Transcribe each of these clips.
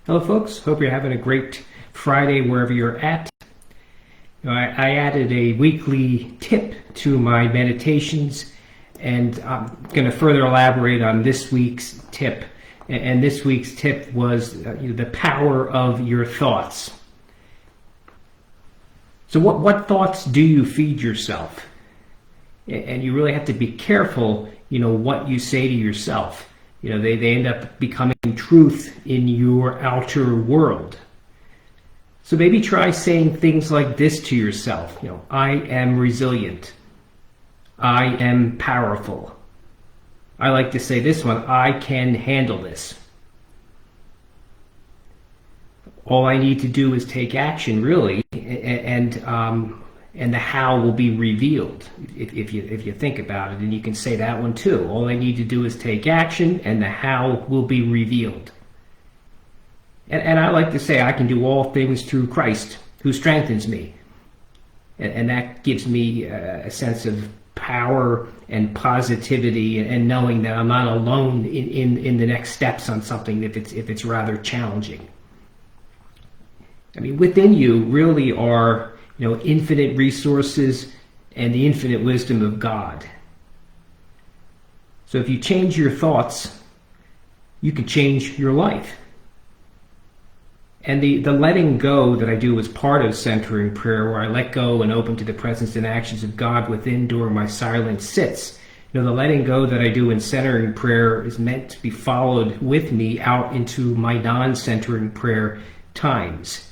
Hello, folks. Hope you're having a great Friday wherever you're at. I added a weekly tip to my meditations, and I'm going to further elaborate on this week's tip. And this week's tip was the power of your thoughts. So what thoughts do you feed yourself? And you really have to be careful, what you say to yourself. They end up becoming truth in your outer world. So maybe try saying things like this to yourself. I am resilient. I am powerful. I like to say this one, I can handle this. All I need to do is take action, really, and the how will be revealed if you think about it. And you can say that one too. All I need to do is take action, and the how will be revealed. And I like to say I can do all things through Christ who strengthens me. And that gives me a sense of power and positivity, and knowing that I'm not alone in the next steps on something if it's rather challenging. I mean, within you really are infinite resources and the infinite wisdom of God. So if you change your thoughts, you can change your life. And the letting go that I do as part of centering prayer, where I let go and open to the presence and actions of God within during my silent sits. The letting go that I do in centering prayer is meant to be followed with me out into my non-centering prayer times.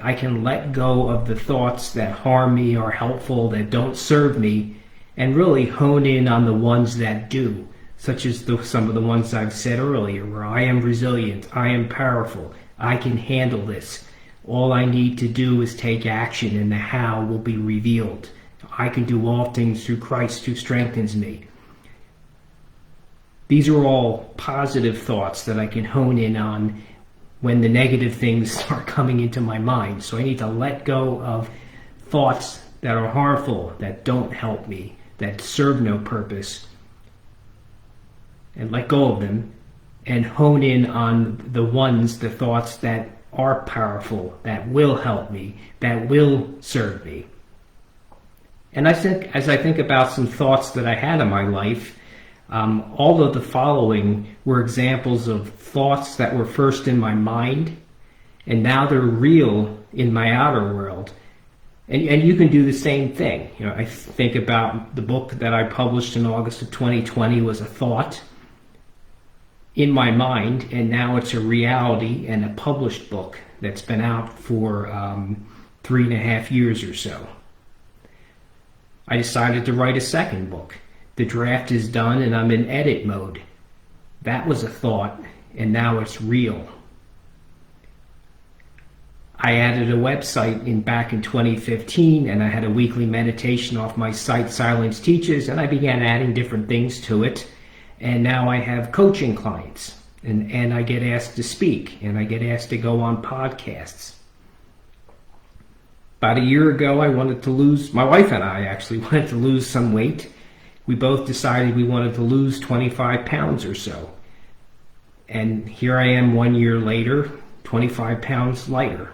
I can let go of the thoughts that harm me, are helpful, that don't serve me, and really hone in on the ones that do, such as some of the ones I've said earlier, where I am resilient, I am powerful, I can handle this. All I need to do is take action, and the how will be revealed. I can do all things through Christ who strengthens me. These are all positive thoughts that I can hone in on when the negative things start coming into my mind. So I need to let go of thoughts that are harmful, that don't help me, that serve no purpose, and let go of them, and hone in on the thoughts that are powerful, that will help me, that will serve me. And I think, as I think about some thoughts that I had in my life, all of the following were examples of thoughts that were first in my mind, and now they're real in my outer world. And you can do the same thing. I think about the book that I published in August of 2020 was a thought in my mind, and now it's a reality and a published book that's been out for 3.5 years or so. I decided to write a second book. The draft is done and I'm in edit mode. That was a thought, and now it's real. I added a website back in 2015, and I had a weekly meditation off my site, Silence Teaches, and I began adding different things to it. And now I have coaching clients, and I get asked to speak, and I get asked to go on podcasts. About a year ago, my wife and I actually wanted to lose some weight. We both decided we wanted to lose 25 pounds or so. And here I am 1 year later, 25 pounds lighter.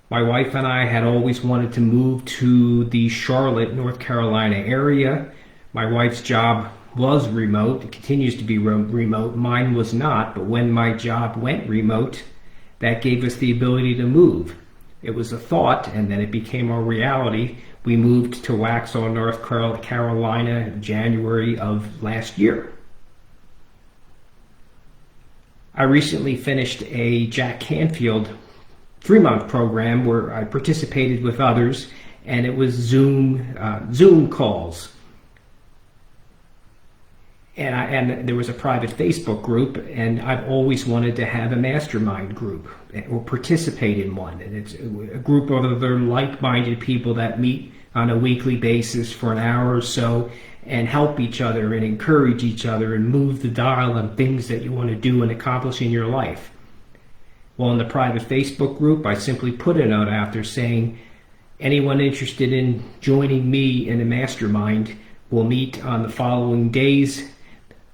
My wife and I had always wanted to move to the Charlotte, North Carolina area. My wife's job was remote. It continues to be remote. Mine was not, but when my job went remote, that gave us the ability to move. It was a thought, and then it became a reality. We moved to Waxhaw, North Carolina in January of last year. I recently finished a Jack Canfield 3-month program where I participated with others, and it was Zoom calls. And there was a private Facebook group, and I've always wanted to have a mastermind group or participate in one. And it's a group of other like-minded people that meet on a weekly basis for an hour or so and help each other and encourage each other and move the dial on things that you want to do and accomplish in your life. Well, in the private Facebook group, I simply put a note out there saying, anyone interested in joining me in a mastermind will meet on the following days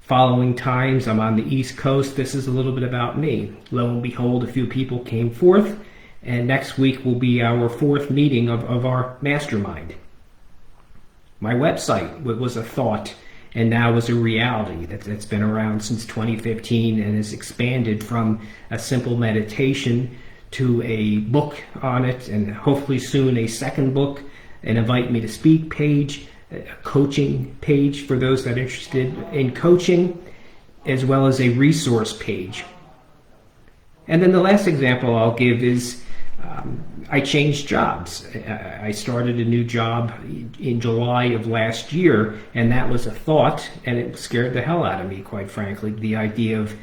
following times, I'm on the East Coast. This is a little bit about me. Lo and behold, a few people came forth, and next week will be our fourth meeting of our mastermind. My website was a thought and now is a reality that's been around since 2015 and has expanded from a simple meditation to a book on it, and hopefully soon a second book, an Invite Me to Speak page, a coaching page for those that are interested in coaching, as well as a resource page. And then the last example I'll give is I changed jobs. I started a new job in July of last year, and that was a thought, and it scared the hell out of me, quite frankly. The idea of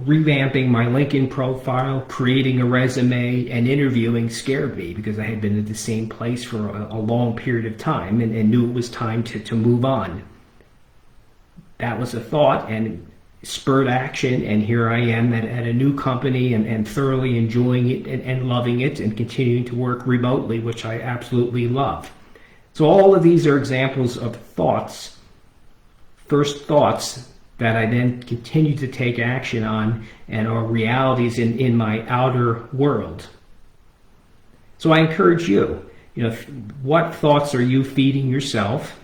revamping my LinkedIn profile, creating a resume, and interviewing scared me because I had been at the same place for a long period of time and knew it was time to move on. That was a thought and spurred action, and here I am at a new company and thoroughly enjoying it and loving it and continuing to work remotely, which I absolutely love. So all of these are examples of thoughts, first thoughts, that I then continue to take action on and are realities in my outer world. So I encourage you, what thoughts are you feeding yourself?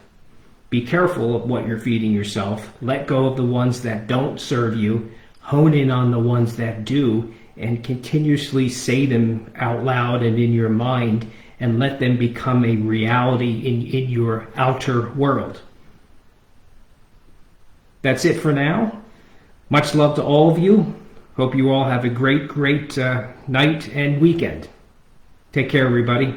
Be careful of what you're feeding yourself. Let go of the ones that don't serve you. Hone in on the ones that do, and continuously say them out loud and in your mind, and let them become a reality in your outer world. That's it for now. Much love to all of you. Hope you all have a great night and weekend. Take care, everybody.